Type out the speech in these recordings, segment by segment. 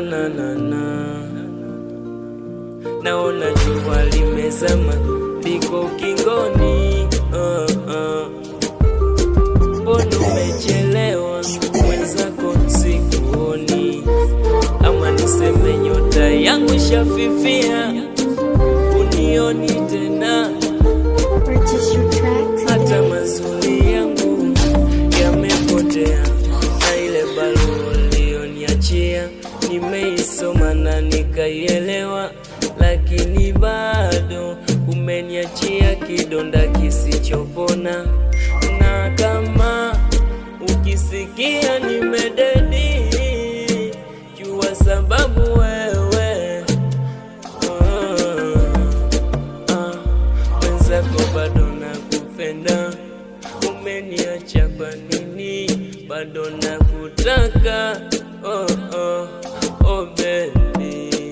na na na. Naona jua limezama, liko ukingoni. Mbona umechelewa mwenzako sikuoni? Ama niseme nyota yangu shafifia, unioni tena. Hata mazuri yangu yamepotea, na ile barua ulioniachia nimeisoma na nikaielewa, lakini bado umeniachia kidonda kisichopona. Na kama ukisikia nimededi, jua sababu wewe mwenzako bado nakupenda. Umeniacha kwa nini? Bado nakutaka, baby.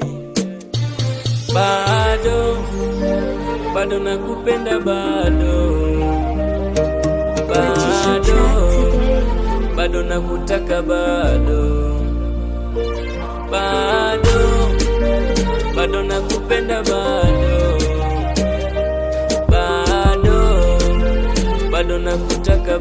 Bado nakupenda, bado nakutaka, bado nakupenda, bado nakutaka,